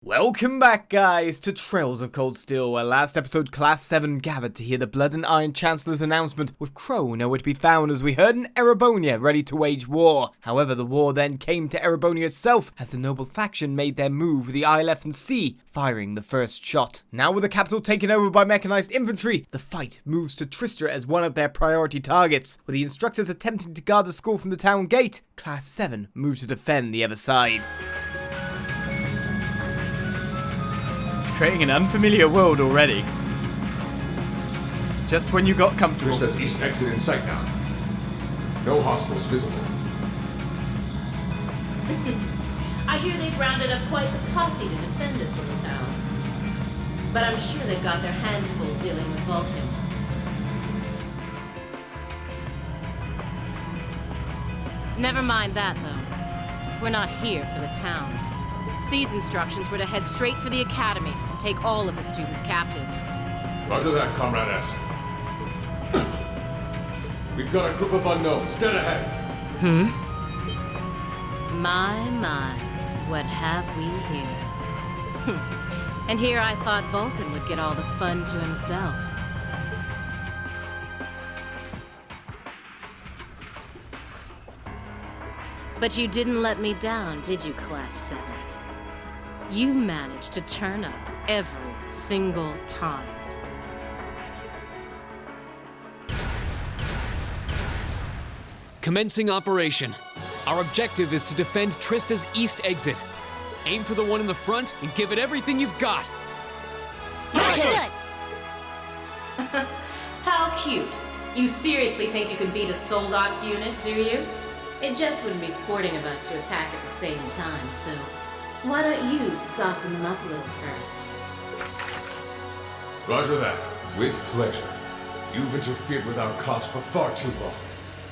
Welcome back, guys, to Trails of Cold Steel, where last episode Class 7 gathered to hear the Blood and Iron Chancellor's announcement, with Crow nowhere to be found as we heard in Erebonia ready to wage war. However, the war then came to Erebonia itself as the noble faction made their move with the ILF and C firing the first shot. Now with the capital taken over by mechanized infantry, the fight moves to Trista as one of their priority targets. With the instructors attempting to guard the school from the town gate, Class 7 moves to defend the other side. It's creating an unfamiliar world already. Just when you got comfortable. Trista's east exit in sight now. No hostiles visible. I hear they've rounded up quite the posse to defend this little town. But I'm sure they've got their hands full dealing with Falcom. Never mind that, though. We're not here for the town. C's instructions were to head straight for the academy and take all of the students captive. Roger that, Comrade S. We've got a group of unknowns dead ahead. My, what have we here? And here I thought Vulcan would get all the fun to himself. But you didn't let me down, did you, Class 7? You managed to turn up every single time. Commencing operation. Our objective is to defend Trista's east exit. Aim for the one in the front and give it everything you've got. Understood. How cute. You seriously think you can beat a Soldot's unit, do you? It just wouldn't be sporting of us to attack at the same time, so why don't you soften them up a little first? Roger that. With pleasure. You've interfered with our cause for far too long.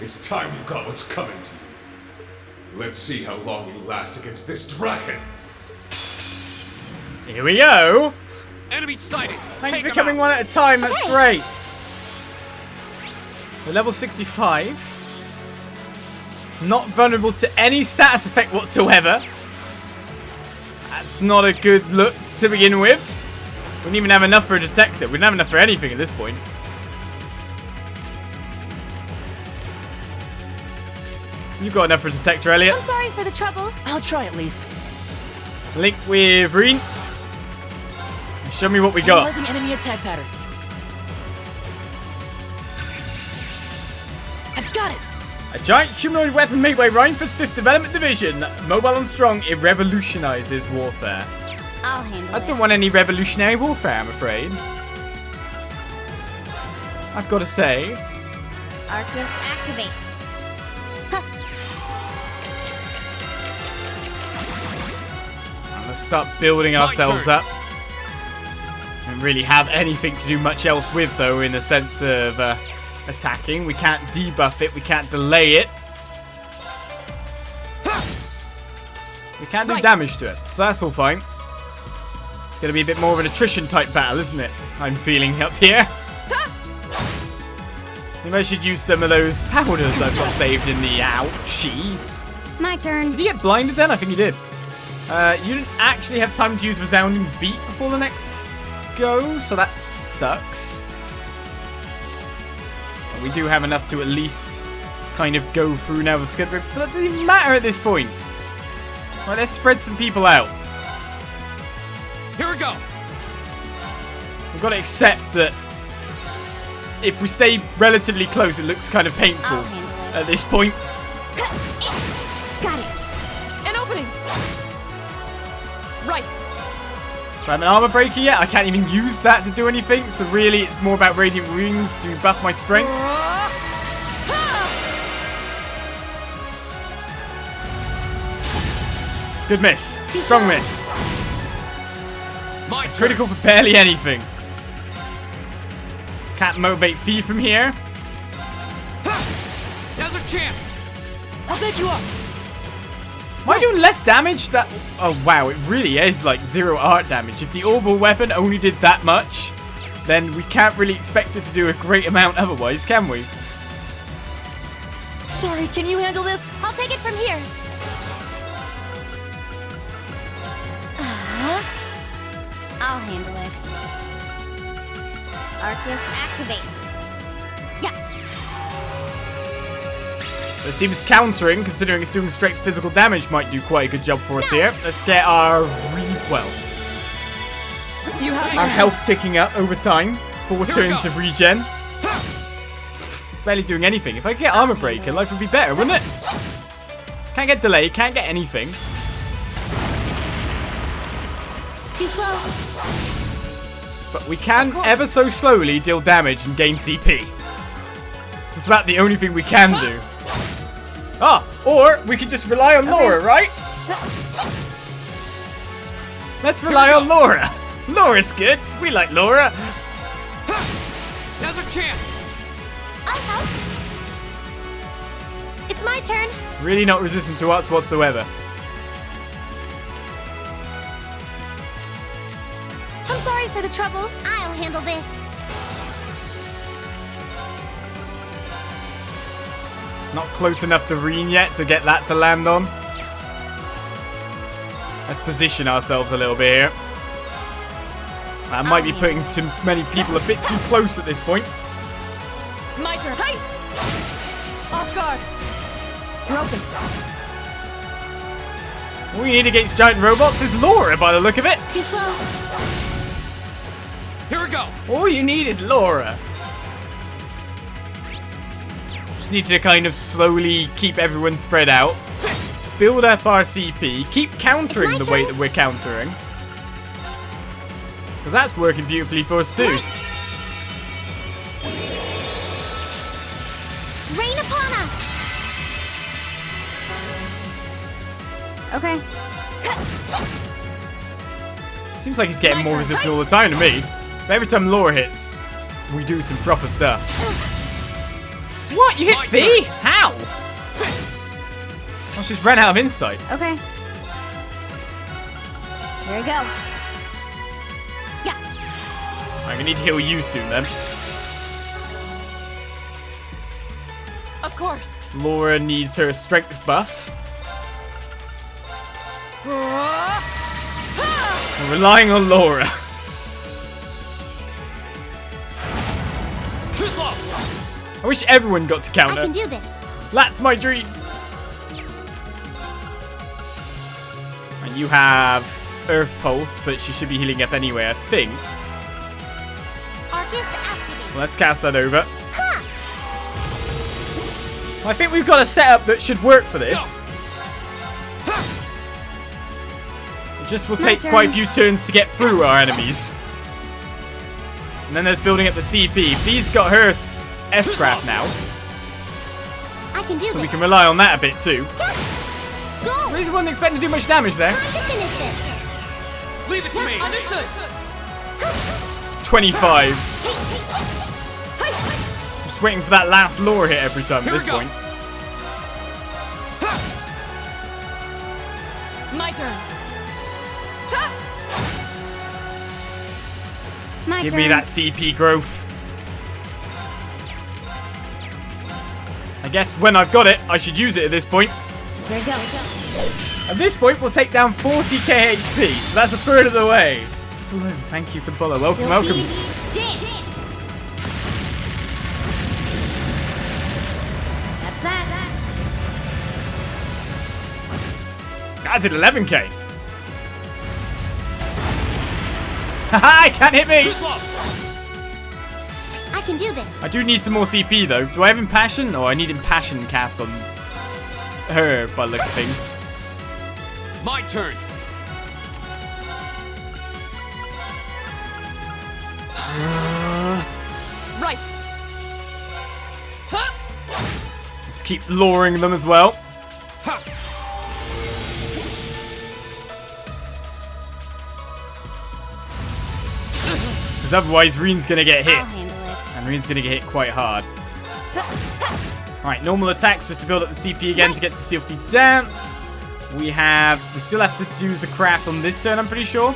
It's time you got what's coming to you. Let's see how long you last against this Drakkhen. Here we go. Enemy sighted. Thanks for coming one at a time. That's great. We're level 65. Not vulnerable to any status effect whatsoever. That's not a good look to begin with. We didn't even have enough for a detector. We didn't have enough for anything at this point. You got enough for a detector, Elliot. I'm sorry for the trouble. I'll try at least. Link with Rean. Show me what we got. Analyzing enemy attack patterns. I've got it. A giant humanoid weapon made by Reinfeldt's 5th Development Division. Mobile and strong, it revolutionizes warfare. I'll handle it. I don't want any revolutionary warfare, I'm afraid. I've got to say. Arcus activate. Let's start building ourselves up. Don't really have anything to do much else with, though, in the sense of attacking. We can't debuff it. We can't delay it. We can't do damage to it, so that's all fine. It's going to be a bit more of an attrition type battle, isn't it? I'm feeling up here. Maybe I should use some of those powders I've got saved in the ouchies. My turn. Did he get blinded then? I think he did. You didn't actually have time to use Resounding Beat before the next go, so that sucks. But we do have enough to at least kind of go through now with Scud, but that doesn't even matter at this point. Right, let's spread some people out. Here we go. We've got to accept that if we stay relatively close, it looks kind of painful at this point. Got it. An opening! Right. Do I have an armor breaker yet? I can't even use that to do anything, so really it's more about Radiant Runes to buff my strength. Good miss. Strong miss. Critical for barely anything. Can't motivate Fee from here. Now's our chance. I'll back you up. Am I doing less damage? That oh wow, it really is like 0 art damage. If the orbital weapon only did that much, then we can't really expect it to do a great amount otherwise, can we? Sorry, can you handle this? I'll take it from here. Arcus activate. Yeah. It seems countering, considering it's doing straight physical damage, might do quite a good job for us here. Let's get our our health ticking up over time. 4 turns of regen. Barely doing anything. If I could get armor breaker, life would be better, wouldn't it? Can't get delay, can't get anything. Too slow. But we can ever so slowly deal damage and gain CP. It's about the only thing we can do. Ah, or we could just rely on Laura, right? Let's rely on Laura. Laura's good. We like Laura. Now's our chance. I'll help. It's my turn. Really not resistant to us whatsoever. I'm sorry for the trouble. I'll handle this. Not close enough to Rean yet to get that to land on. Let's position ourselves a little bit here. I might be putting too many people a bit too close at this point. My turn. Hey! Off guard. Broken. All you need against giant robots is Laura by the look of it. Too slow. Here we go. All you need is Laura. Just need to kind of slowly keep everyone spread out. Build up our CP. Keep countering the way that we're countering. Because that's working beautifully for us too. Rain upon us. Okay. Seems like he's getting more resistant all the time to me. But every time Laura hits, we do some proper stuff. What? You hit V? How? I just ran out of insight. Okay. Here we go. Yeah. I'm gonna need to heal you soon then. Of course. Laura needs her strength buff. I'm relying on Laura. Too slow. I wish everyone got to counter. I can do this. That's my dream. And you have Earth Pulse, but she should be healing up anyway, I think. Arcus activate. Let's cast that over. I think we've got a setup that should work for this. It just will take quite a few turns to get through our enemies. And then there's building up the CP. V's got her S-Craft now. I can do So this. we can rely on that a bit too. Go. Really wasn't expecting to do much damage there. Time to finish this. Leave it to me. Understood. 25. Just waiting for that last Laura hit every time at this point. My turn. Give me that CP growth. I guess when I've got it, I should use it at this point. There we go. At this point, we'll take down 40k HP, so that's a third of the way. Just alone, thank you for the follow. Welcome, welcome. Dance. That's that. That's at 11k. Haha, it can't hit me. Too slow. I can do this. I do need some more CP though. Do I have Impassion? Oh, I need Impassion cast on her by the look of things. My turn. Right. Just keep luring them as well. Because otherwise Rean's going to get hit. I'll handle it. And Rean's going to get hit quite hard. Alright, normal attacks just to build up the CP again to get to Stealthy Dance. We still have to use the craft on this turn, I'm pretty sure.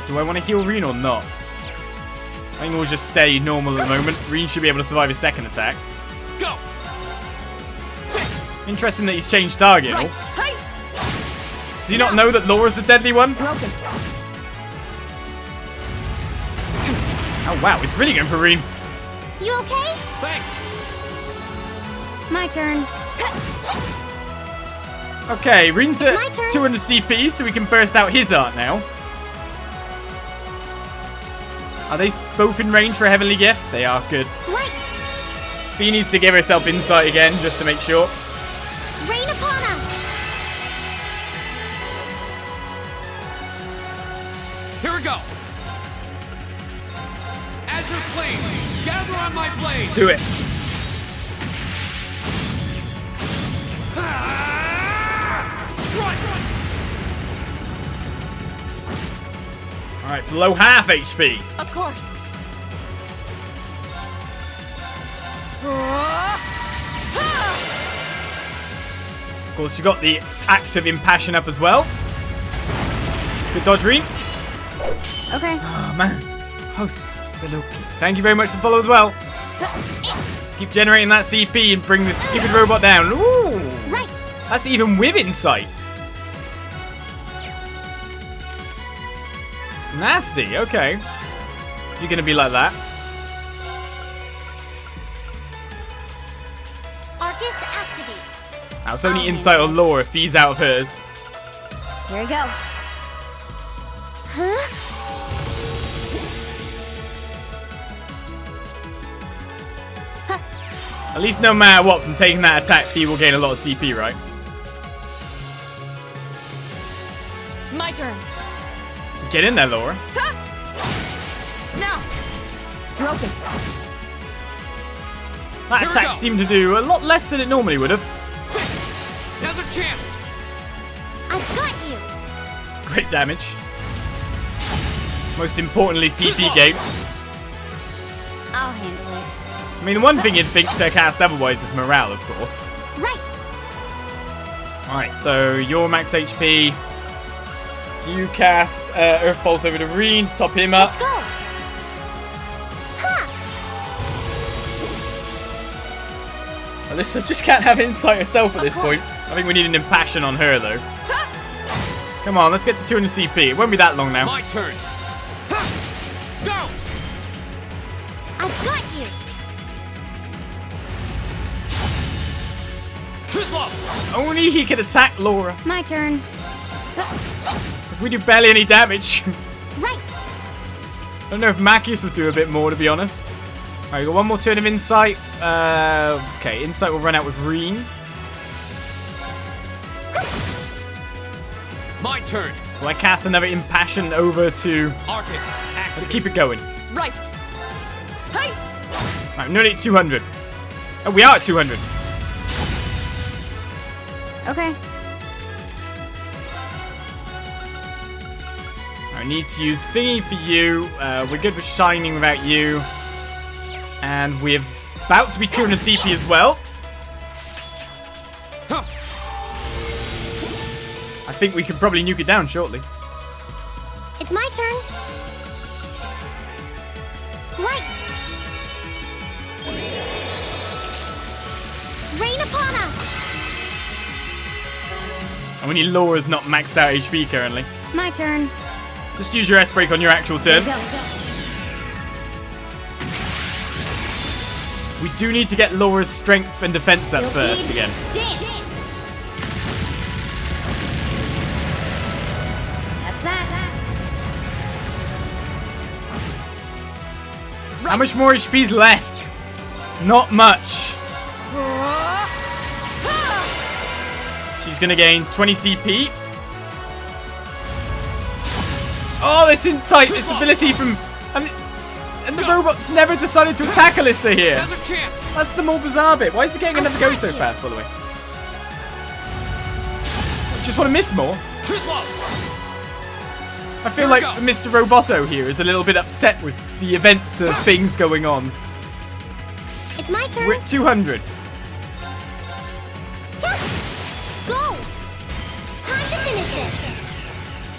Do I want to heal Rean or not? I think we'll just stay normal at the moment. Rean should be able to survive his second attack. Go. Interesting that he's changed target. Right. Hey. Do you not know that Laura's the deadly one? Broken. Oh, wow. It's really going for Rean. You okay? Thanks. My turn. Okay, Rean's at My turn. 200 CP, so we can burst out his art now. Are they both in range for a Heavenly Gift? They are. Good. Light. Fee needs to give herself insight again, just to make sure. Rain upon us. Here we go. Azure flames, gather on my blade. Do it. Strike. Alright, below half HP. Of course. Of course, you got the active Impassion up as well. Good dodge, Rean. Okay. Oh, man. Host below P. Thank you very much for the follow as well. Let's keep generating that CP and bring this stupid robot down. Ooh. Right. That's even with insight. Nasty. Okay. You're going to be like that. Arcus activate. Now, it's only insight or lore if he's out of hers. Here we go. Huh? At least no matter what, from taking that attack, Fee will gain a lot of CP, right? My turn. Get in there, Laura. Now. Broken. That Here we attack go. seemed to do a lot less than it normally would have. Now's our chance. I've got you. Great damage. Most importantly, CP gain. I'll handle it. I mean, the one thing you'd think to cast otherwise is morale, of course. Right. Alright, so your max HP. You cast Earth Pulse over to Rean to top him up. Let's go. Ha. Alyssa just can't have insight herself at this point. course. I think we need an Impassion on her, though. Come on, let's get to 200 CP. It won't be that long now. My turn. Go. I've got you. Too slow. Only he can attack Laura, My turn. because we do barely any damage. Right. I don't know if Machias would do a bit more, to be honest. Alright, we got one more turn of Insight. Okay, Insight will run out with Rean. My turn. Will I cast another Impassion over to... Arcus, activate. Let's keep it going. Right. Hey. Alright, nearly at 200. Oh, we are at 200. Okay. I need to use Thingy for you. We're good with Shining without you. And we're about to be 200 CP as well. Huh. I think we can probably nuke it down shortly. It's my turn. Light. Rain upon us. And we need Laura's not maxed out HP currently. My turn. Just use your S-Break on your actual turn. Go. We do need to get Laura's strength and defense up first again. Dance. That's that. How much more HP's left? Not much. She's gonna gain 20 CP. Oh, this insight, this ability from... And the robot's never decided to attack Alyssa here. Now's our chance. That's the more bizarre bit. Why is he getting another go so fast, by the way? Just want to miss more. Too slow. I feel Here we like go. Mr. Roboto here is a little bit upset with the events of things going on. It's my turn. We're at 200. Go. Time to finish this.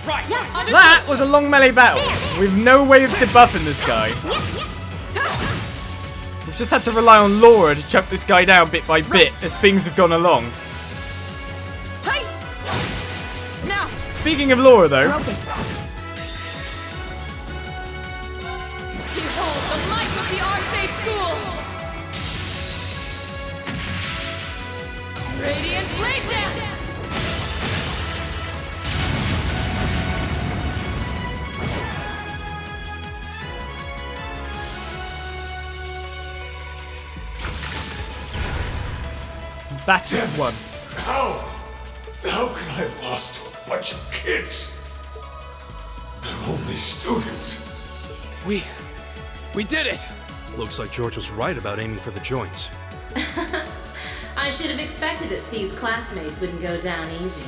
Right. That was a long melee battle with no way of debuffing this guy. We've just had to rely on Laura to chuck this guy down bit by bit as things have gone along. Hey. Now. Speaking of Laura, though, Broken. Behold Radiant blade dance! That's just one. How can I have lost to a bunch of kids? They're only students. We did it! Looks like George was right about aiming for the joints. I should have expected that C's classmates wouldn't go down easy.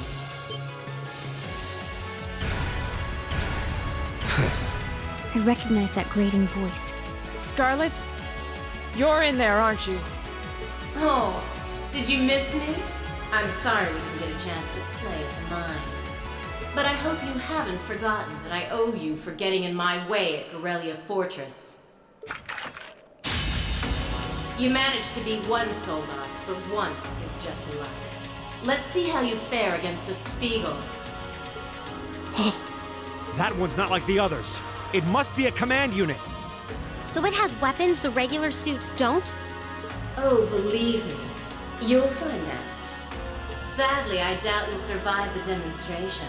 I recognize that grating voice. Scarlet? You're in there, aren't you? Oh, did you miss me? I'm sorry we didn't get a chance to play at the mine. But I hope you haven't forgotten that I owe you for getting in my way at Corellia Fortress. You managed to be one Soldats, but once is just luck. Let's see how you fare against a Spiegel. That one's not like the others. It must be a command unit. So it has weapons the regular suits don't? Oh, believe me, you'll find out. Sadly, I doubt you'll survive the demonstration.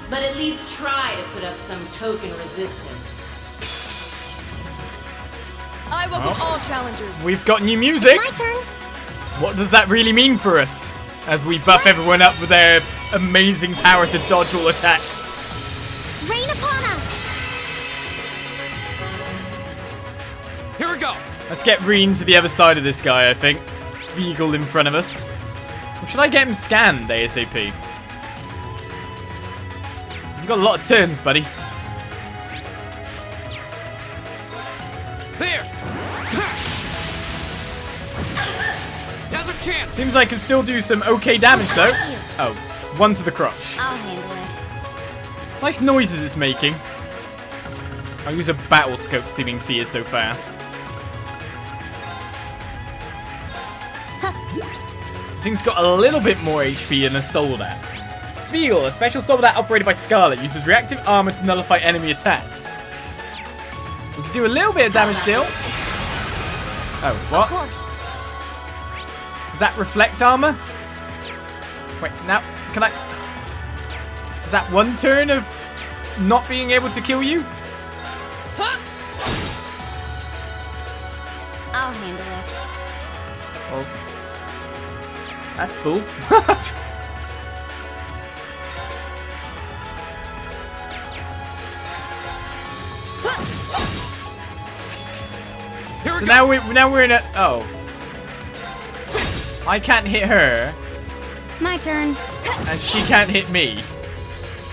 But at least try to put up some token resistance. I welcome all challengers. We've got new music. My turn. What does that really mean for us? As we buff everyone up with their amazing power to dodge all attacks. Rain upon us. Here we go! Let's get Rean to the other side of this guy, I think. Spiegel in front of us. Or should I get him scanned ASAP? You've got a lot of turns, buddy. There! Now's our chance! Seems like I can still do some okay damage, though. Oh, one to the crotch. I'll handle it. Nice noises it's making. I'll use a battle scope seeming fear so fast. Thing's got a little bit more HP than a Soldat. Spiegel, a special Soldat operated by Scarlet, uses reactive armor to nullify enemy attacks. We can do a little bit of damage still. Oh, what? Of course. Does that reflect armor? Wait, now, can I... Is that one turn of not being able to kill you? I'll handle it. Well, that's cool. Here we So go! now we're in a... Oh. I can't hit her, My turn. and she can't hit me.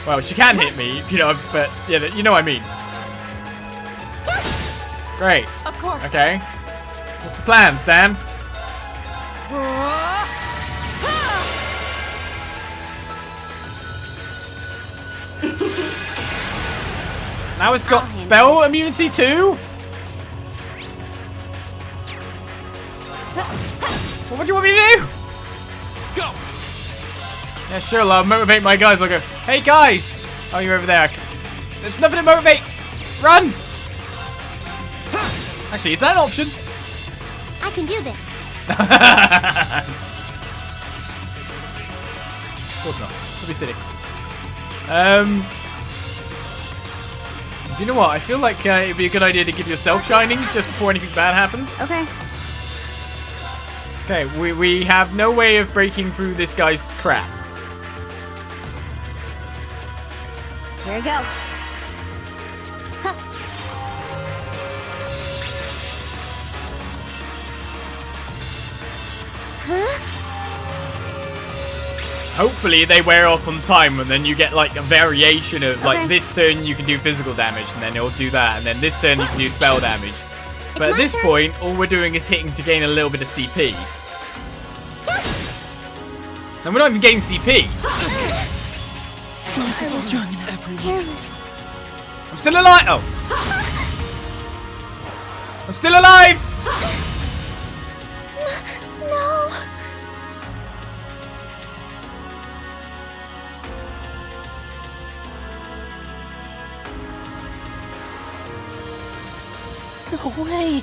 Well, she can hit me, you know, but yeah, you know what I mean. Great. Of course. Okay. What's the plan, Stan? Now it's got spell immunity too? Well, what do you want me to do? Go! Yeah, sure, I'll motivate my guys. I'll go, hey guys! Oh, you're over there. There's nothing to motivate! Run! Actually, is that an option? I can do this. Of course not. Don't be silly. Do you know what? I feel like it'd be a good idea to give yourself shining just before anything bad happens. Okay. Okay, we have no way of breaking through this guy's crap. Here we go. Hopefully they wear off on time, and then you get like a variation of like Okay. this turn you can do physical damage, and then it'll do that, and then this turn you can do spell damage. But at my this turn. point, all we're doing is hitting to gain a little bit of CP. And we're not even getting CP. Careless. I'm still alive. Oh, I'm still alive. No. No way.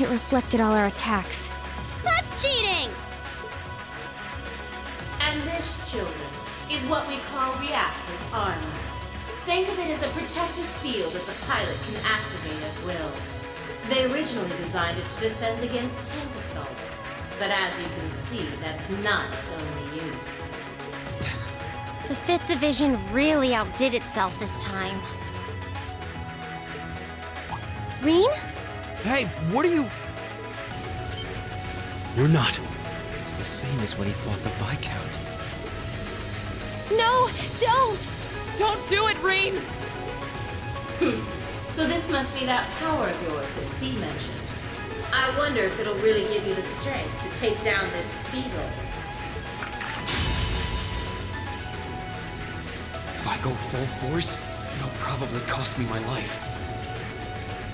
It reflected all our attacks. That's cheating. And this, children, is what we call reactive armor. Think of it as a protective field that the pilot can activate at will. They originally designed it to defend against tank assaults, but as you can see, that's not its only use. The 5th Division really outdid itself this time. Rean? Hey, what are you... You're not. It's the same as when he fought the Viscount. No, don't! Don't do it, Rean! So this must be that power of yours that C mentioned. I wonder if it'll really give you the strength to take down this Spiegel. If I go full force, it'll probably cost me my life.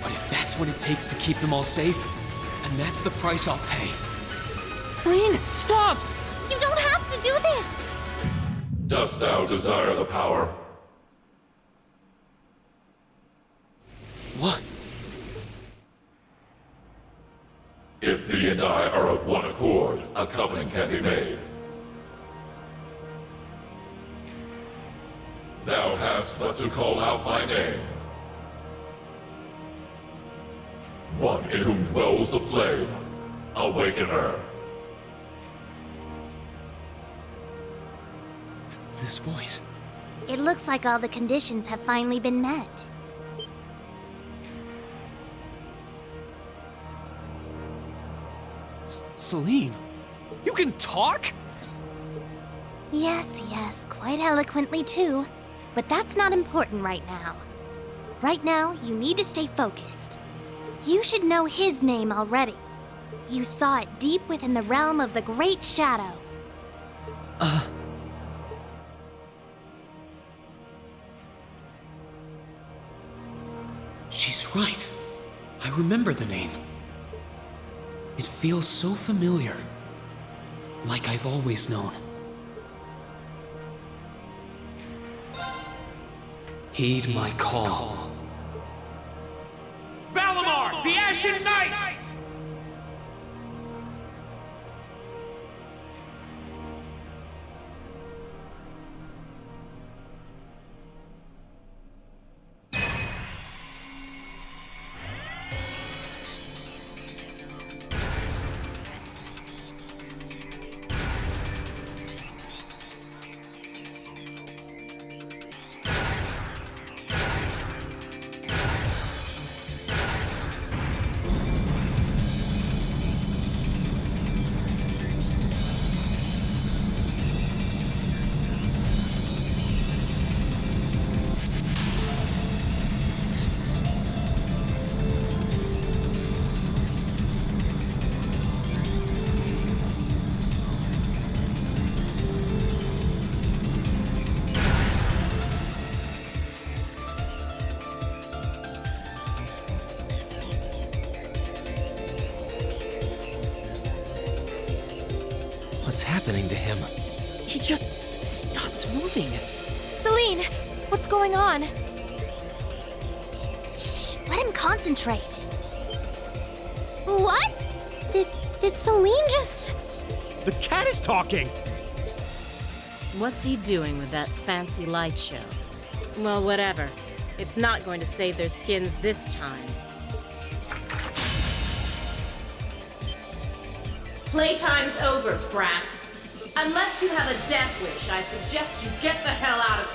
But if that's what it takes to keep them all safe, then that's the price I'll pay. Rean, stop! You don't have to do this! Dost thou desire the power? What? If thee and I are of one accord, a covenant can be made. Thou hast but to call out my name. One in whom dwells the flame, Awakener. This voice. It looks like all the conditions have finally been met. Celine, you can talk? Yes, quite eloquently too. But that's not important right now. Right now, you need to stay focused. You should know his name already. You saw it deep within the realm of the Great Shadow. She's right. I remember the name. It feels so familiar. Like I've always known. Heed my call. Valimar, the Ashen Knight! What's happening to him? He just stopped moving. Celine, what's going on? Shh, let him concentrate. What? Did Celine just... The cat is talking! What's he doing with that fancy light show? Well, whatever. It's not going to save their skins this time. Playtime's over, brats. Unless you have a death wish, I suggest you get the hell out of...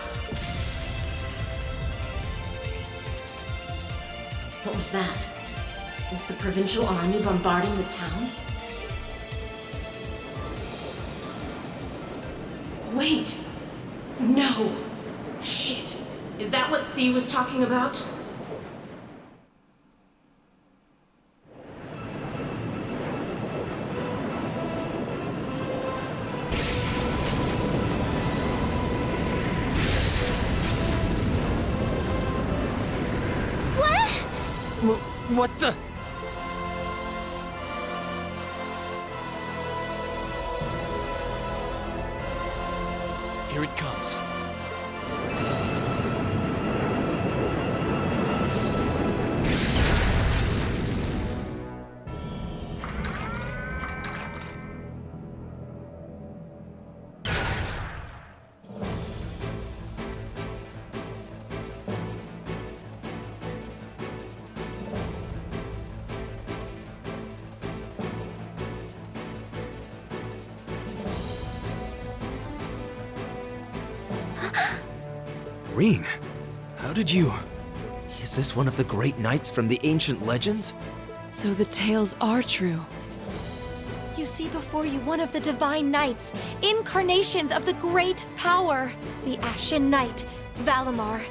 What was that? Is the provincial army bombarding the town? Wait! No! Shit! Is that what C was talking about? What the? Here it comes. Rean, how did you... Is this one of the great knights from the ancient legends? So the tales are true. You see before you one of the divine knights, incarnations of the great power, the Ashen Knight, Valimar.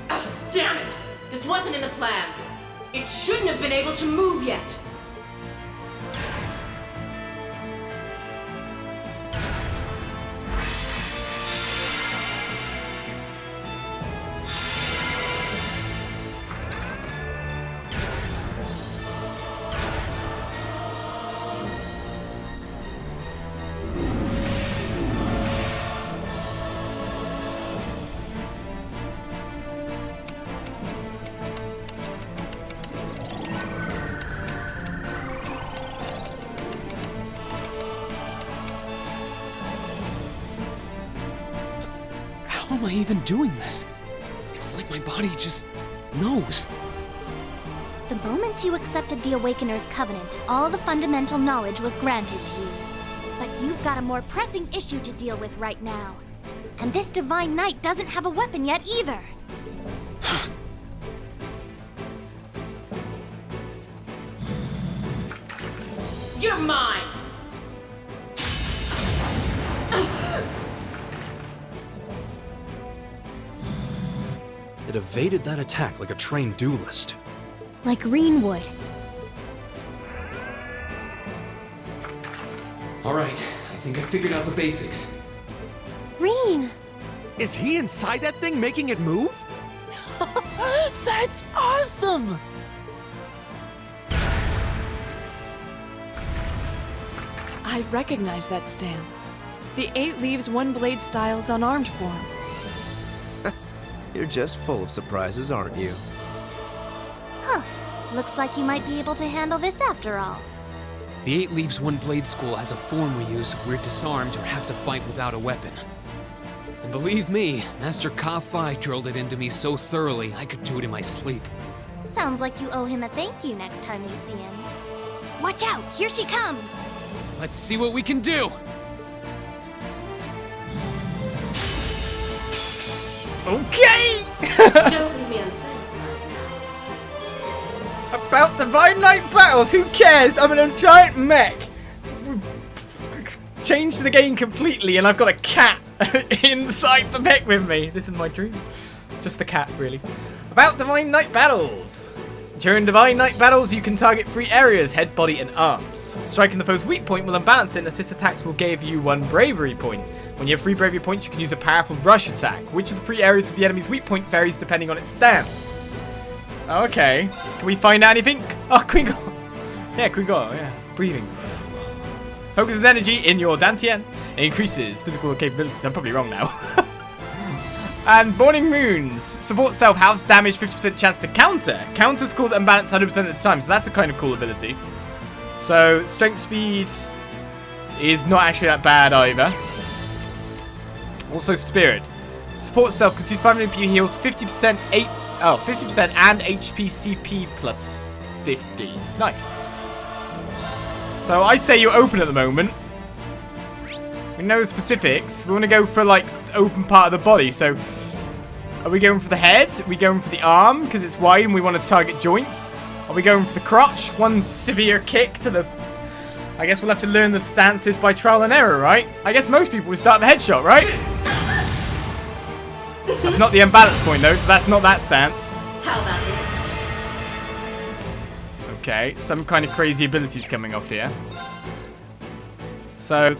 Oh, damn it! This wasn't in the plans. It shouldn't have been able to move yet. How am I even doing this? It's like my body just knows. The moment you accepted the Awakener's Covenant, all the fundamental knowledge was granted to you. But you've got a more pressing issue to deal with right now. And this Divine Knight doesn't have a weapon yet either. You're mine! It evaded that attack like a trained duelist. Like Rean would. Alright, I think I figured out the basics. Rean! Is he inside that thing making it move? That's awesome! I recognize that stance. The 8 leaves 1 blade style's unarmed form. You're just full of surprises, aren't you? Huh. Looks like you might be able to handle this after all. The 8 leaves 1 blade school has a form we use if we're disarmed or have to fight without a weapon. And believe me, Master Ka-Fi drilled it into me so thoroughly I could do it in my sleep. Sounds like you owe him a thank you next time you see him. Watch out! Here she comes! Let's see what we can do! Okay! Don't leave me unsatisfied now. About Divine Knight battles, who cares? I'm in a giant mech. Changed the game completely and I've got a cat inside the mech with me. This is my dream. Just the cat, really. About Divine Knight battles. During Divine Knight battles, you can target 3 areas, head, body, and arms. Striking the foe's weak point will unbalance it, and assist attacks will give you 1 bravery point. When you have 3 bravery points, you can use a powerful rush attack. Which of the 3 areas of the enemy's weak point varies depending on its stance. Okay. Can we find out anything? Oh, Queen Go. Yeah, Queen Go, yeah. Breathing. Focuses energy in your Dantian. It increases physical capabilities. I'm probably wrong now. And Morning Moons. Support self house damage, 50% chance to counter. Counters cause unbalance 100% of the time, so that's a kind of cool ability. So, strength speed is not actually that bad either. Also, Spirit. Support self consumes 500 MP heals, 50% 50% and HP CP plus 50. Nice. So I say you're open at the moment. We know the specifics. We want to go for like the open part of the body. So are we going for the head? Are we going for the arm because it's wide and we want to target joints? Are we going for the crotch? 1 severe kick to the... I guess we'll have to learn the stances by trial and error, right? I guess most people would start the headshot, right? That's not the unbalance point though, so that's not that stance. How about this? Okay, some kind of crazy abilities coming off here. So,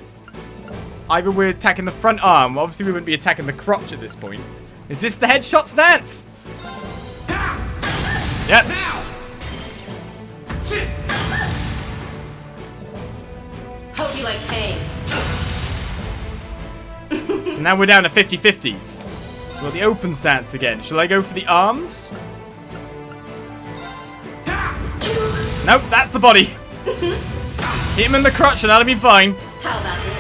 either we're attacking the front arm. Well, obviously we wouldn't be attacking the crotch at this point. Is this the headshot stance? Yep. Hope you like pain. So now we're down to 50-50s. Well, the open stance again. Shall I go for the arms? Nope, that's the body. Hit him in the crotch and that'll be fine. How about this?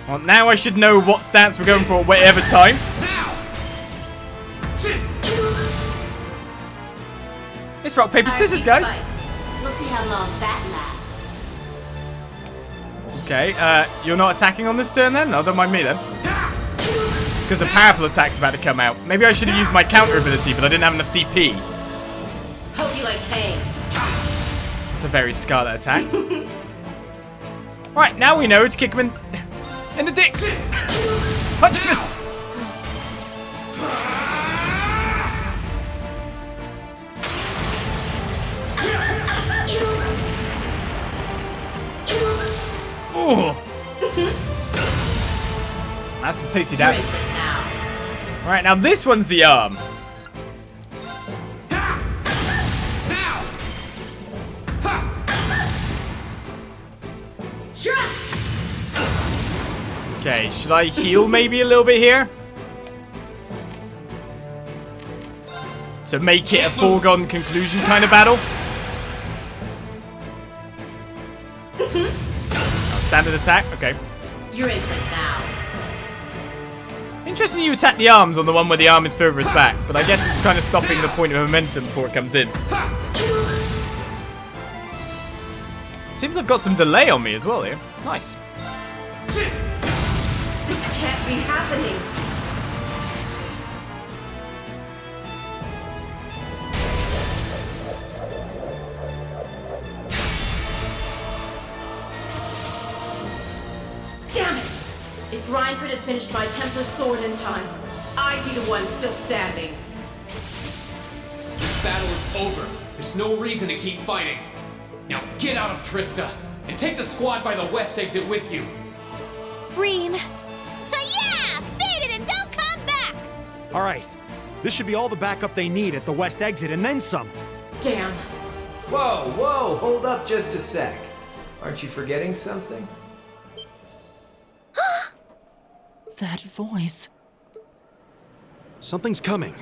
Well, now I should know what stance we're going for at whatever time. It's rock, paper, scissors, guys. We'll see how long that lasts. Okay, you're not attacking on this turn then? No, don't mind me then. because a powerful attack's about to come out. Maybe I should have used my counter ability, but I didn't have enough CP. Hope you like pain. It's a very Scarlet attack. Right, now we know to kick him in the dick. Punch him. Ooh. That's some tasty damage. Alright, now this one's the arm. Okay, should I heal maybe a little bit here? To make it a foregone conclusion kind of battle? Standard attack? Okay. You're in for it now. Interesting you attack the arms on the one where the arm is furthest back, but I guess it's kind of stopping the point of momentum before it comes in. Seems I've got some delay on me as well here. Nice. This can't be happening. Damn it! If Reinford had finished my Templar sword in time, I'd be the one still standing. This battle is over. There's no reason to keep fighting. Now get out of Trista, and take the squad by the west exit with you. Rean. Yeah! Beat it and don't come back! Alright. This should be all the backup they need at the west exit and then some. Damn. Whoa, whoa, hold up just a sec. Aren't you forgetting something? That voice. Something's coming.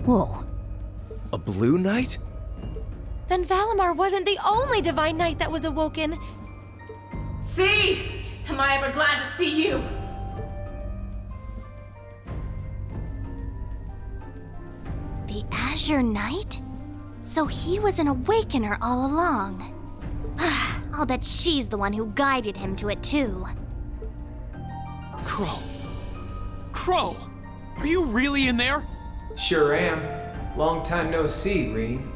Whoa. A blue knight? Then Valimar wasn't the only divine knight that was awoken. See? Am I ever glad to see you? The Azure Knight? So he was an awakener all along. I'll bet she's the one who guided him to it too. Crow. Crow! Are you really in there? Sure am. Long time no see, Rean.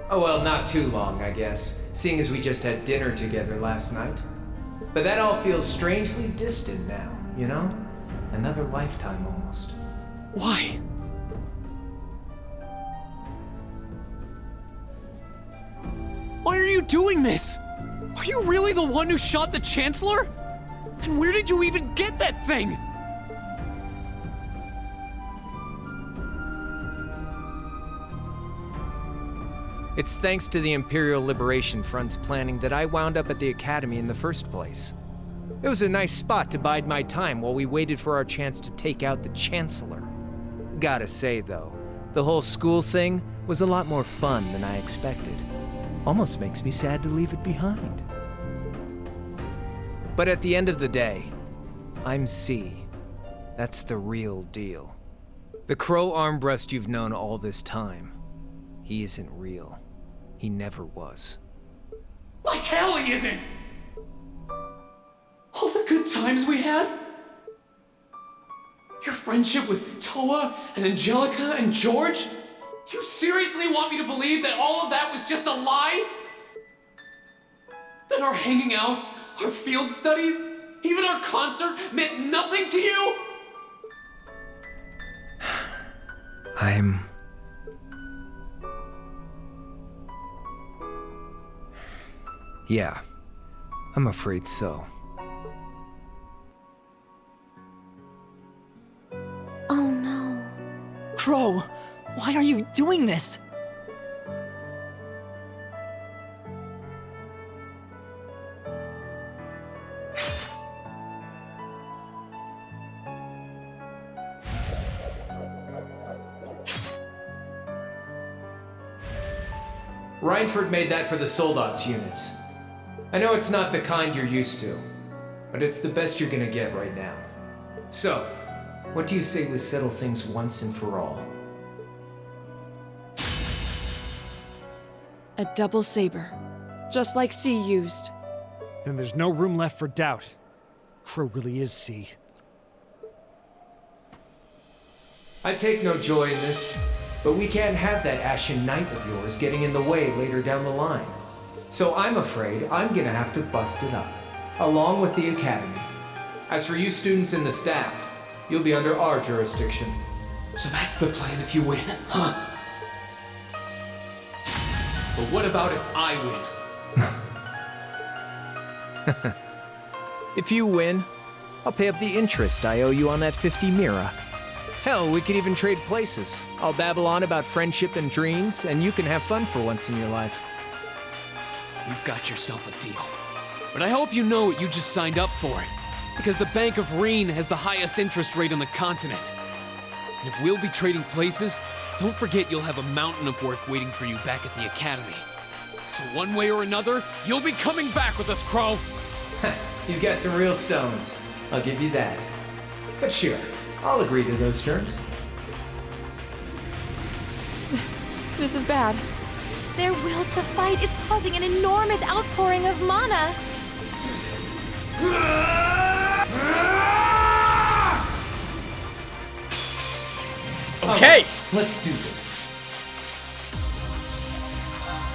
Oh well, not too long, I guess, seeing as we just had dinner together last night. But that all feels strangely distant now, you know? Another lifetime almost. Why? Why are you doing this? Are you really the one who shot the Chancellor? And where did you even get that thing? It's thanks to the Imperial Liberation Front's planning that I wound up at the Academy in the first place. It was a nice spot to bide my time while we waited for our chance to take out the Chancellor. Gotta say, though, the whole school thing was a lot more fun than I expected. Almost makes me sad to leave it behind. But at the end of the day, I'm C. That's the real deal. The Crow Armbrust you've known all this time, he isn't real. He never was. Like hell he isn't! All the good times we had? Your friendship with Toa and Angelica and George? You seriously want me to believe that all of that was just a lie? That our hanging out, our field studies, even our concert meant nothing to you? Yeah, I'm afraid so. Oh no. Crow, why are you doing this? Reinford made that for the Soldats units. I know it's not the kind you're used to, but it's the best you're gonna get right now. So, what do you say we settle things once and for all? A double saber, just like C used. Then there's no room left for doubt. Crow really is C. I take no joy in this, but we can't have that Ashen Knight of yours getting in the way later down the line. So I'm afraid I'm gonna have to bust it up, along with the Academy. As for you students and the staff, you'll be under our jurisdiction. So that's the plan if you win, huh? But what about if I win? If you win, I'll pay up the interest I owe you on that 50 Mira. Hell, we could even trade places. I'll babble on about friendship and dreams, and you can have fun for once in your life. You've got yourself a deal. But I hope you know what you just signed up for. Because the Bank of Rean has the highest interest rate on the continent. And if we'll be trading places, don't forget you'll have a mountain of work waiting for you back at the Academy. So one way or another, you'll be coming back with us, Crow! You've got some real stones. I'll give you that. But sure, I'll agree to those terms. This is bad. Their will to fight is causing an enormous outpouring of mana. Okay. Let's do this.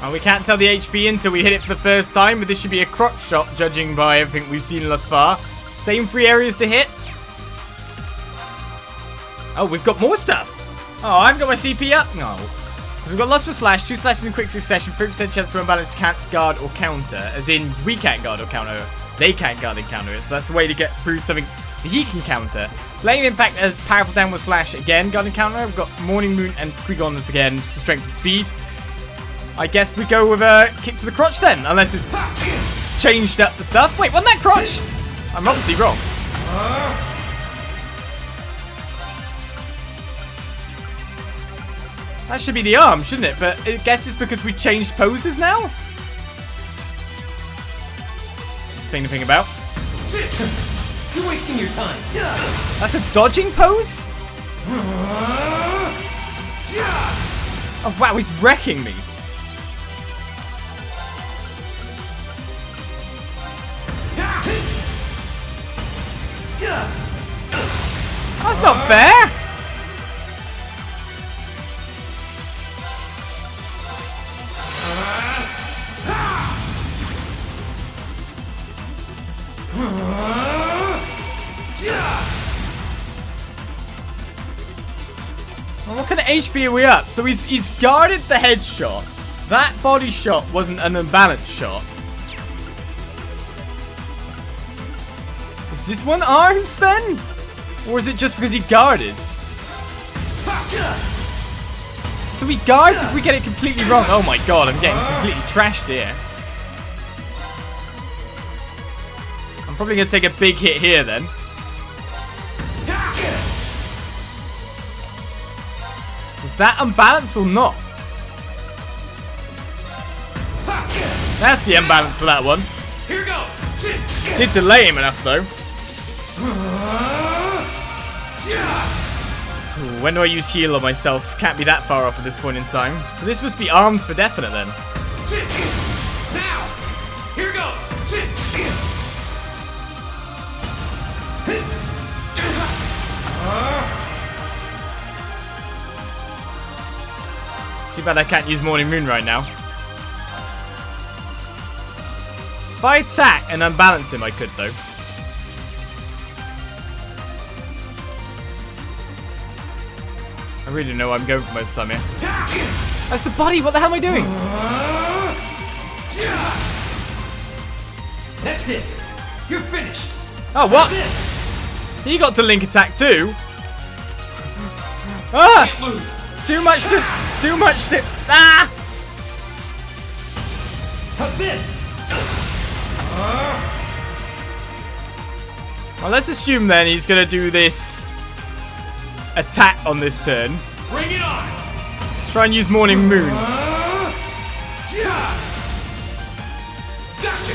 Well, we can't tell the HP until we hit it for the first time, but this should be a crotch shot, judging by everything we've seen thus far. Same 3 areas to hit. Oh, we've got more stuff. Oh, I haven't got my CP up. No. We've got Lustrous Slash, 2 slashes in quick succession, 3% chance to unbalance, can't guard or counter. As in, we can't guard or counter. They can't guard and counter it. So that's the way to get through something that he can counter. Flame Impact as powerful downward slash again, guard and counter. We've got Morning Moon and Quigonus again for strength and speed. I guess we go with a kick to the crotch then, unless it's changed up the stuff. Wait, wasn't that crotch? I'm obviously wrong. That should be the arm, shouldn't it? But I guess it's because we changed poses now? Let's think to think about. You're wasting your time. That's a dodging pose? Oh wow, he's wrecking me. That's not fair! Well, what kind of HP are we up? So he's guarded the headshot. That body shot wasn't an unbalanced shot. Is this one arms then? Or is it just because he guarded? So he guards if we get it completely wrong. Oh my god, I'm getting completely trashed here. I'm probably going to take a big hit here then. Was that unbalanced or not? That's the unbalance for that one. Here goes. Did delay him enough though. Ooh, when do I use heal on myself? Can't be that far off at this point in time. So this must be arms for definite then. Now, here goes. Too bad I can't use Morning Moon right now. If I attack and unbalance him, I could though. I really don't know what I'm going for most of the time here. That's the body! What the hell am I doing? That's it. You're finished. Oh, what? He got to link attack too. Ah! Can't lose. Too much to... Ah! Assist. Well, let's assume then he's going to do this attack on this turn. Bring it on. Let's try and use Morning Moon. Gotcha.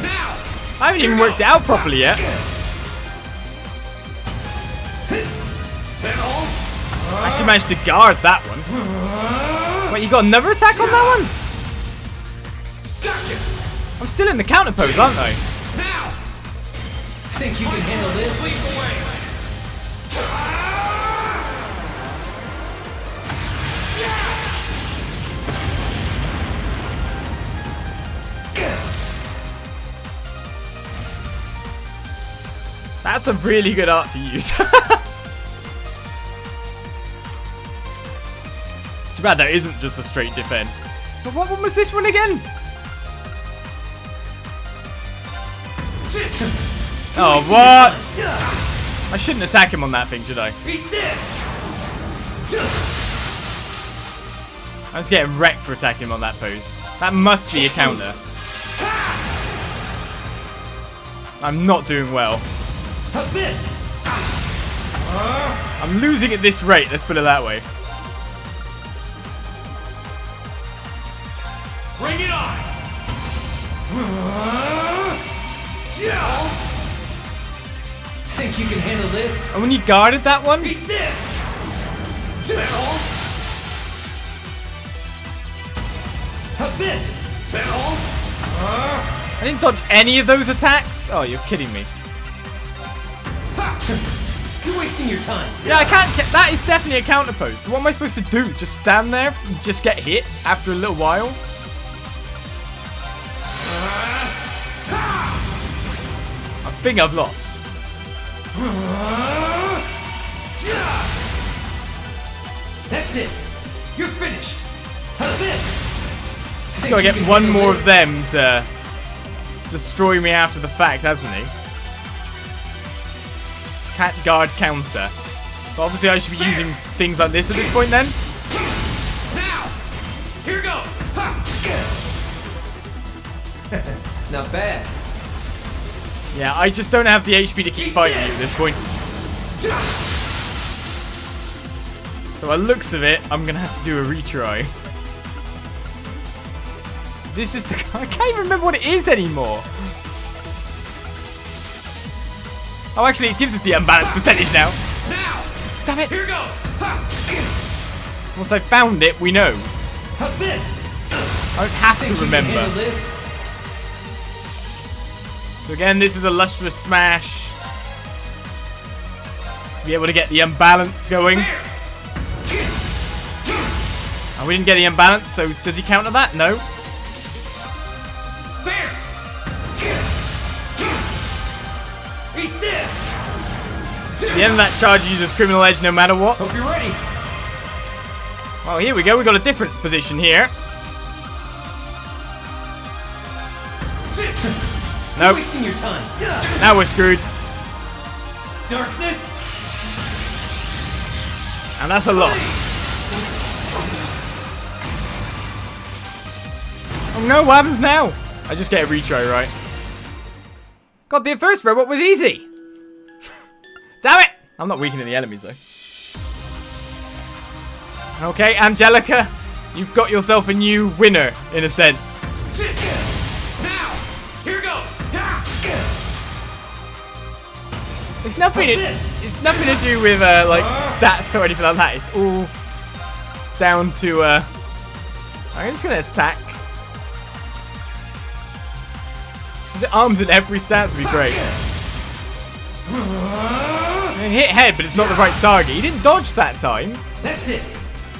Now. I haven't even worked it out properly yet. I actually managed to guard that one. Wait, you got another attack on that one? I'm still in the counter pose, aren't I? Now! Think you can handle this? Sleep away! That's a really good art to use. Too bad there isn't just a straight defend. But what one was this one again? Oh, what? I shouldn't attack him on that thing, should I? Beat this! I was getting wrecked for attacking him on that pose. That must be a counter. I'm not doing well. How's this? I'm losing at this rate, let's put it that way. Bring it on! Yeah! Think you can handle this? And when you guarded that one? Beat this! How's this? I didn't dodge any of those attacks? Oh, you're kidding me. You're wasting your time. Yeah, I can't. That is definitely a counter pose. So what am I supposed to do? Just stand there and just get hit after a little while? I think I've lost. That's it. You're finished. How's this? He's got to get one more of them to destroy me after the fact, hasn't he? Can't guard counter. But obviously I should be using things like this at this point then. Now! Here goes! Not bad. Yeah, I just don't have the HP to keep fighting you at this point. So by the looks of it, I'm going to have to do a retry. This is the... I can't even remember what it is anymore. Oh, actually, it gives us the unbalanced percentage now. Damn it. Here goes. Once I found it, we know. How's this? I don't have to remember. So again, this is a lustrous smash. To be able to get the unbalance going. Oh, we didn't get the unbalance, so does he counter that? No. Eat this! The end of that charge uses Criminal Edge no matter what. Hope you're ready. Well, here we go. We got a different position here. Nope. Wasting your time. Now we're screwed. Darkness. And that's a loss. Oh no, what happens now? I just get a retry, right? God, the first robot was easy. Damn it! I'm not weakening the enemies, though. Okay, Angelica, you've got yourself a new winner, in a sense. Now, here goes. It's nothing to do with, like, stats or anything like that. It's all down to, I'm just going to attack. Arms in every stance would be great. I hit head, but it's not the right target. He didn't dodge that time. That's it.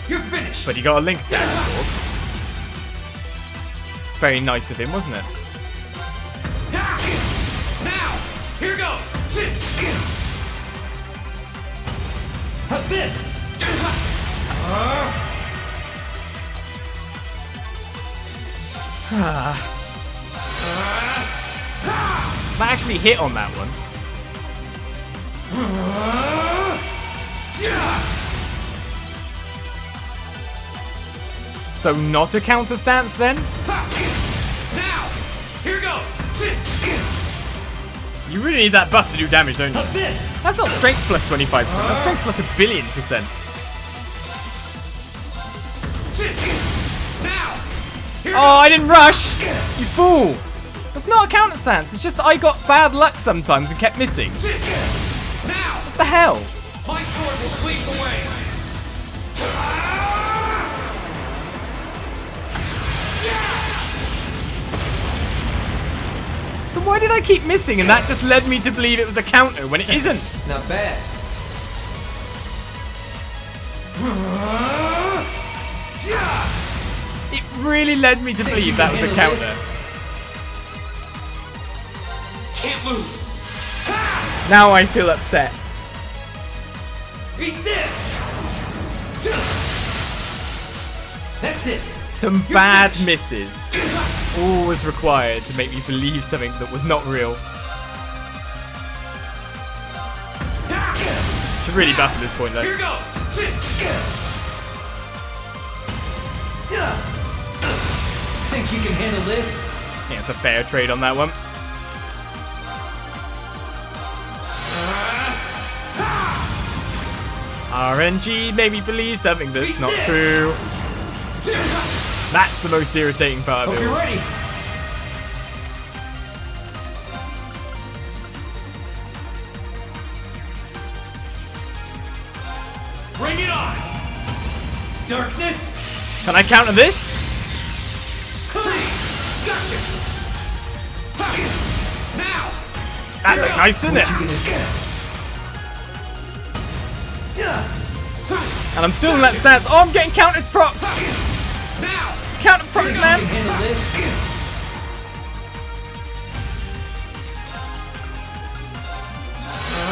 You're finished. But he got a link attack, of course. Very nice of him, wasn't it? Now, here goes. How's this? That actually hit on that one. So not a counter stance then? Now, here goes. You really need that buff to do damage, don't you? What's this? That's not strength plus 25%. That's strength plus 1,000,000,000%. Now, oh, I didn't rush. You fool. That's It's not a counter stance. It's just that I got bad luck sometimes and kept missing. Now! What the hell? My sword will cleave the way! So why did I keep missing and that just led me to believe it was a counter when it isn't? Not bad. It really led me to believe that was a counter. Can't lose. Now I feel upset. Eat this. That's it. Some bad misses. All was required to make me believe something that was not real. Should really buff at this point though. Here goes. Think you can handle this? Yeah, it's a fair trade on that one. RNG made me believe something that's not true. That's the most irritating part of it. Hope you're ready. Bring it on! Darkness! Can I counter this? Gotcha! Now! That looked nice, didn't it? And I'm still in that stance. Oh, I'm getting countered procs! Now! Counter procs, man! Handle this.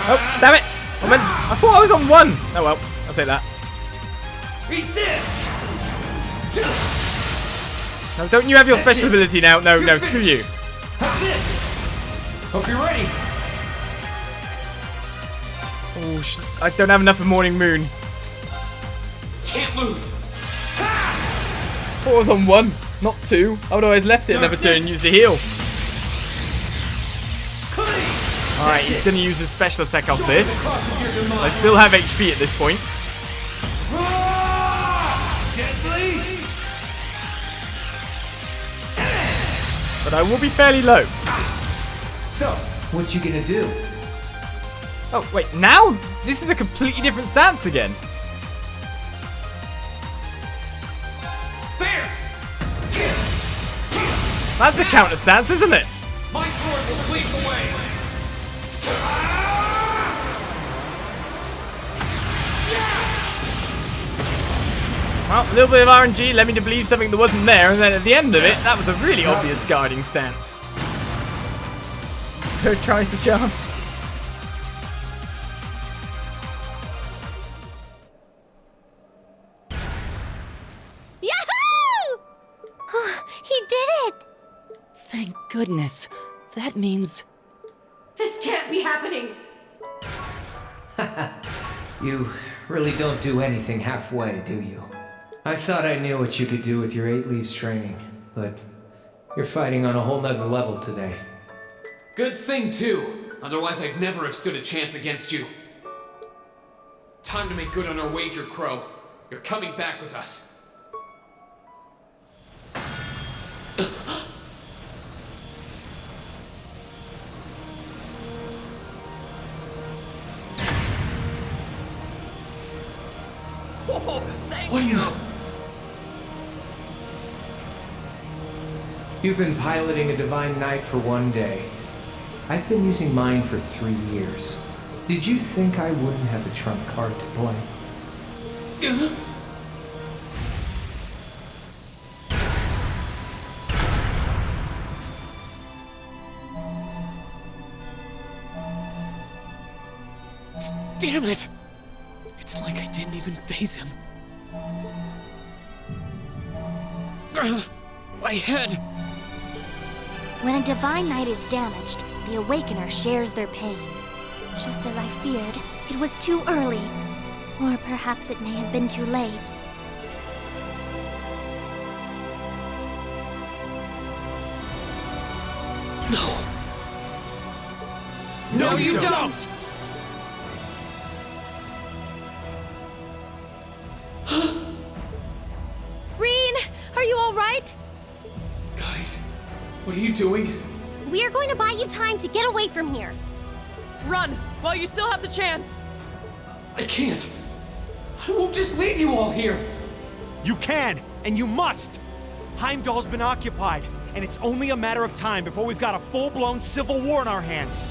Oh, damn it! I thought I was on 1! Oh well, I'll take that. Eat this! No, don't you have your special ability now? No, no, screw you. That's it! Hope you're ready. Oh, I don't have enough of Morning Moon. Can't lose. I thought I was on 1, not 2. I would always left it and never turn and used the heal. Alright, he's going to use his special attack off this. I still have HP at this point. But I will be fairly low. So, what you gonna do? Oh, wait, now? This is a completely different stance again. There! That's a counter stance, isn't it? My sword will cleave the way. Well, a little bit of RNG led me to believe something that wasn't there, and then at the end of it, that was a really obvious guarding stance. So tries the charm. Yahoo! He did it! Thank goodness. That means... This can't be happening! You really don't do anything halfway, do you? I thought I knew what you could do with your 8 Leaves training, but you're fighting on a whole nother level today. Good thing, too. Otherwise, I'd never have stood a chance against you. Time to make good on our wager, Crow. You're coming back with us. Oh, thank What do you know? You've been piloting a Divine Knight for 1 day. I've been using mine for 3 years. Did you think I wouldn't have a trump card to play? Damn it! It's like I didn't even phase him. My head! When a Divine Knight is damaged, the Awakener shares their pain. Just as I feared, it was too early. Or perhaps it may have been too late. No! No, you don't! Rean, are you all right? Guys, what are you doing? We are going to buy you time to get away from here. Run, while you still have the chance. I can't. I won't just leave you all here. You can, and you must! Heimdall's been occupied, and it's only a matter of time before we've got a full-blown civil war in our hands.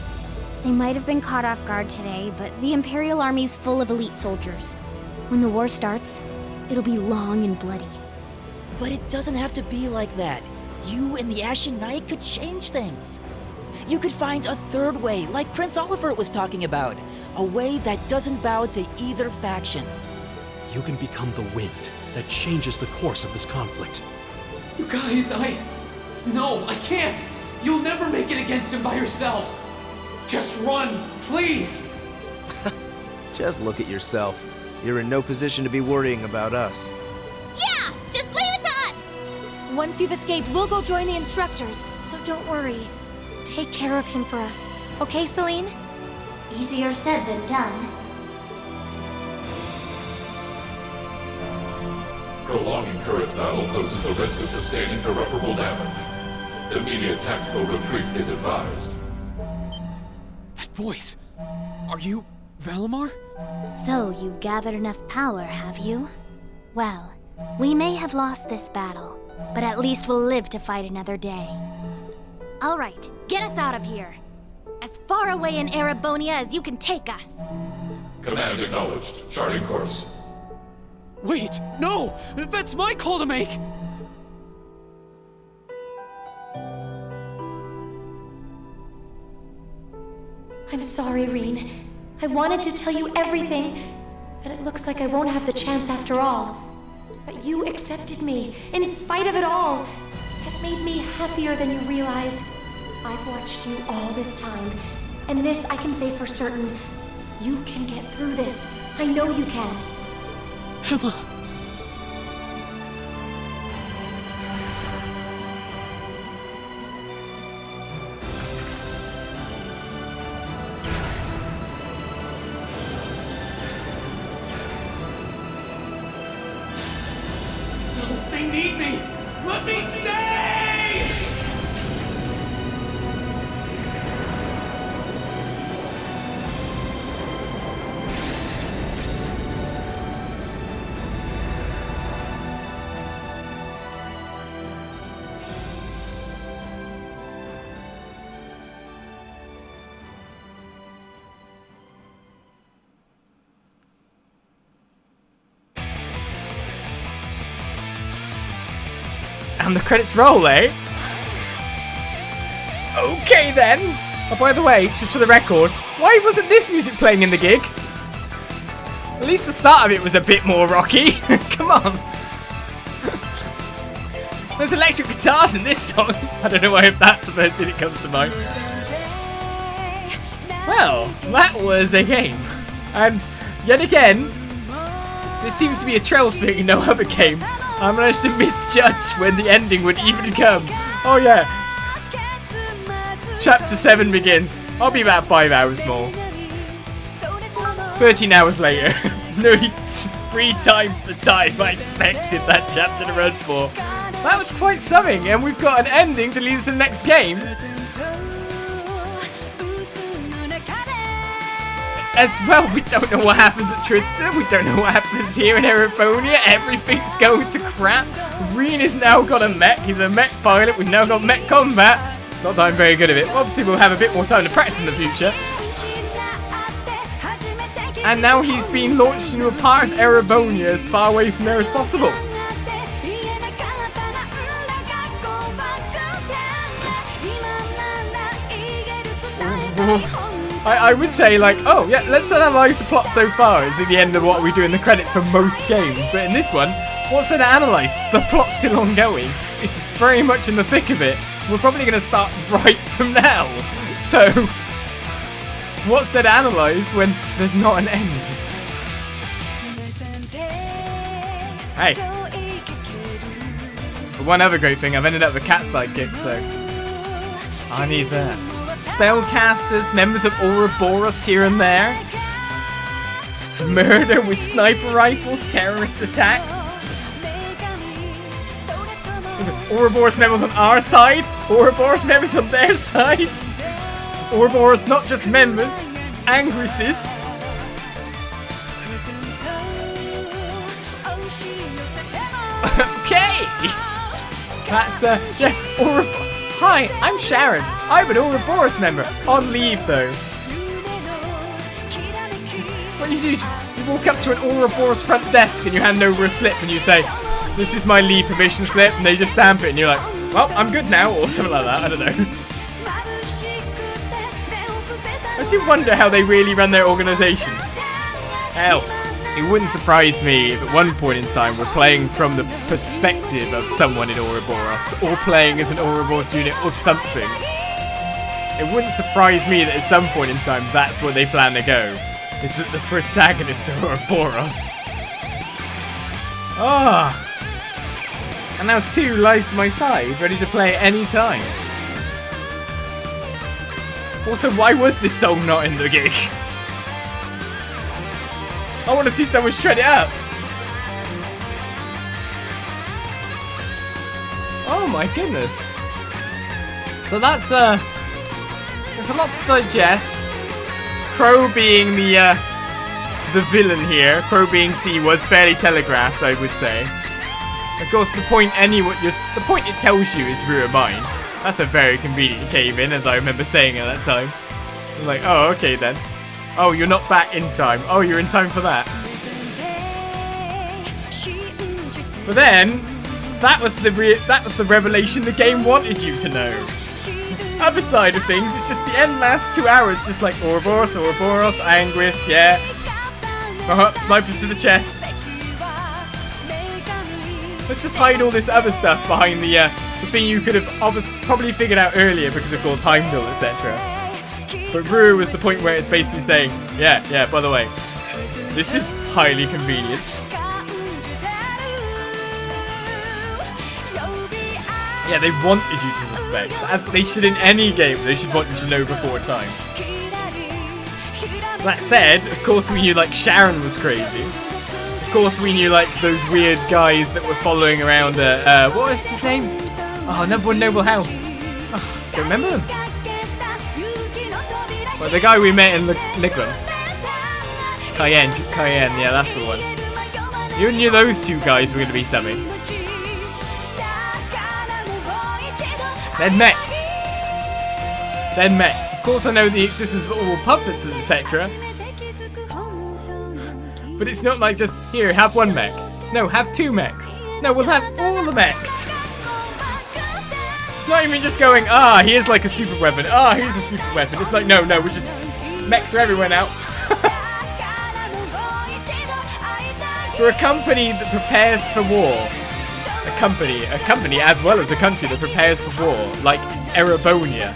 They might have been caught off guard today, but the Imperial Army's full of elite soldiers. When the war starts, it'll be long and bloody. But it doesn't have to be like that. You and the Ashen Knight could change things. You could find a third way, like Prince Oliver was talking about. A way that doesn't bow to either faction. You can become the wind that changes the course of this conflict. You guys, No, I can't! You'll never make it against him by yourselves! Just run, please! Just look at yourself. You're in no position to be worrying about us. Yeah! Just leave it to us! Once you've escaped, we'll go join the instructors, so don't worry. Take care of him for us, okay, Celine? Easier said than done. Prolonging current battle poses a risk of sustaining irreparable damage. Immediate tactical retreat is advised. That voice! Are you Valimar? So you've gathered enough power, have you? Well, we may have lost this battle, but at least we'll live to fight another day. All right, get us out of here. As far away in Erebonia as you can take us. Command acknowledged. Charting course. Wait, no! That's my call to make! I'm sorry, Rean. I wanted to tell you everything, but it looks like I won't have the chance after all. But you accepted me, in spite of it all. It made me happier than you realize. I've watched you all this time, and this I can say for certain. You can get through this. I know you can. Emma. No, they need me! Let me stay! And the credits roll, eh? Okay then. Oh, by the way, just for the record, why wasn't this music playing in the gig? At least the start of it was a bit more rocky. Come on. There's electric guitars in this song. I don't know why that's the first thing that comes to mind. Well, that was a game. And yet again, this seems to be a trail spirit in no other game. I managed to misjudge when the ending would even come. Oh yeah. Chapter 7 begins. I'll be about 5 hours more. 13 hours later. Nearly 3 times the time I expected that chapter to run for. That was quite something, and we've got an ending to lead us to the next game. As well, we don't know what happens at Trista, we don't know what happens here in Erebonia, everything's going to crap. Rean has now got a mech, he's a mech pilot, we've now got mech combat. Not that I'm very good at it, obviously we'll have a bit more time to practice in the future. And now he's been launched into a part of Erebonia as far away from there as possible. I would say, like, oh yeah, let's analyse the plot so far is at the end of what we do in the credits for most games. But in this one, what's there to analyse? The plot's still ongoing. It's very much in the thick of it. We're probably going to start right from now. So, what's there to analyse when there's not an end? Hey. But one other great thing, I've ended up with a cat sidekick, so I need that. Spellcasters, members of Ouroboros here and there. Murder with sniper rifles, terrorist attacks. Ouroboros members on our side, Ouroboros members on their side. Ouroboros not just members, Angrises. Okay! That's, yeah, Hi, I'm Sharon. I'm an Ouroboros member. On leave, though. What do? You walk up to an Ouroboros front desk and you hand over a slip and you say, "This is my leave permission slip," and they just stamp it and you're like, "Well, I'm good now," or something like that. I don't know. I do wonder how they really run their organization. Hell, it wouldn't surprise me if at one point in time we're playing from the perspective of someone in Ouroboros, or playing as an Ouroboros unit or something. It wouldn't surprise me that at some point in time that's where they plan to go. Is that the protagonist of Ouroboros. Ah! And now 2 lies to my side, ready to play at any time. Also, why was this song not in the gig? I want to see someone shred it up. Oh my goodness. So that's there's a lot to digest. Crow being the villain here, Crow being C was fairly telegraphed, I would say. Of course, the point it tells you is Rue mine. That's a very convenient cave in, as I remember saying at that time. I'm like, oh, okay then. Oh, you're not back in time. Oh, you're in time for that. But then, that was the revelation the game wanted you to know. Other side of things, it's just the end last 2 hours, just like Ouroboros, Angris, yeah. Snipers to the chest. Let's just hide all this other stuff behind the thing you could have probably figured out earlier because, of course, Heimdall, etc. But Rue was the point where it's basically saying, yeah, by the way, this is highly convenient. Yeah, they wanted you to suspect. As they should in any game, they should want you to know before time. That said, of course we knew like Sharon was crazy. Of course we knew like those weird guys that were following around what was his name? Oh, number 1 noble house. Oh, don't remember them. Well, the guy we met in the Liquid. Cayenne, yeah, that's the one. You knew those 2 guys were going to be something. Then mechs. Of course I know the existence of all puppets, etc. But it's not like just, here, have 1 mech. No, have 2 mechs. No, we'll have all the mechs. It's not even just going, here's like a super weapon. Here's a super weapon. It's like, no, we're just, mechs are everywhere now. For a company that prepares for war, a company as well as a country that prepares for war, like Erebonia,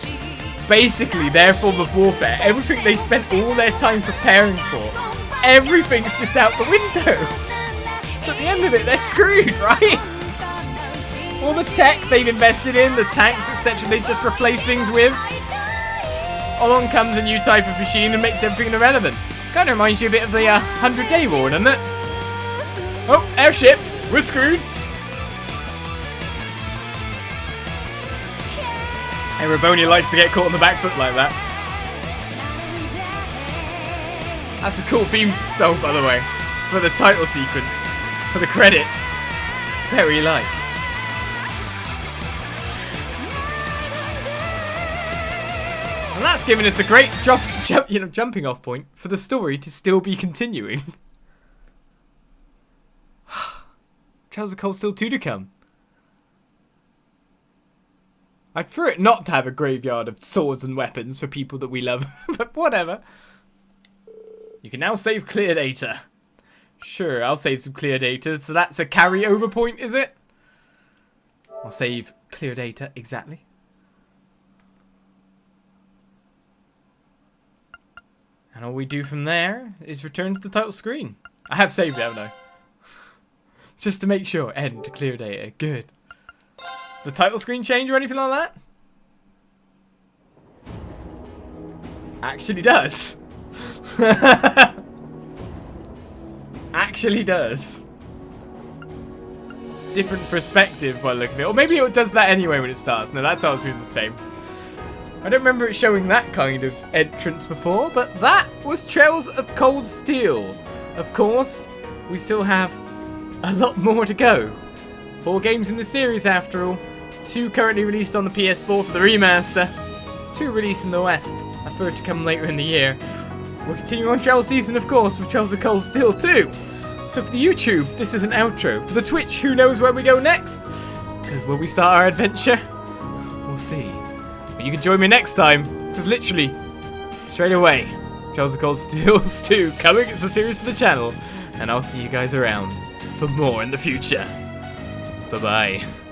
basically their form of warfare, everything they spent all their time preparing for, everything's just out the window. So at the end of it, they're screwed, right? All the tech they've invested in, the tanks, etc., they just replace things with. Along comes a new type of machine and makes everything irrelevant. Kind of reminds you a bit of the 100-Day War, doesn't it? Oh, airships, we're screwed. Erebonia likes to get caught on the back foot like that. That's a cool theme song, by the way, for the title sequence, for the credits. Very like. And that's given us a great jumping off point for the story to still be continuing. Trails of Cold Steel 2 to come. I'd prefer it not to have a graveyard of swords and weapons for people that we love, but whatever. You can now save clear data. Sure, I'll save some clear data. So that's a carryover point, is it? I'll save clear data, exactly. And all we do from there is return to the title screen. I have saved it, haven't I? Just to make sure. End clear data. Good. The title screen change or anything like that? Actually does. Actually does. different perspective by the look of it. Or maybe it does that anyway when it starts. No, that tells you it's the same. I don't remember it showing that kind of entrance before, but that was Trails of Cold Steel. Of course, we still have a lot more to go. 4 games in the series after all. 2 currently released on the PS4 for the remaster. 2 released in the West. I prefer it to come later in the year. We'll continue on Trail Season, of course, with Trails of Cold Steel 2. So for the YouTube, this is an outro. For the Twitch, who knows where we go next? Because when we start our adventure, we'll see. But you can join me next time, because literally, straight away, Trails of Cold Steel 2 coming as a series to the channel. And I'll see you guys around for more in the future. Bye-bye.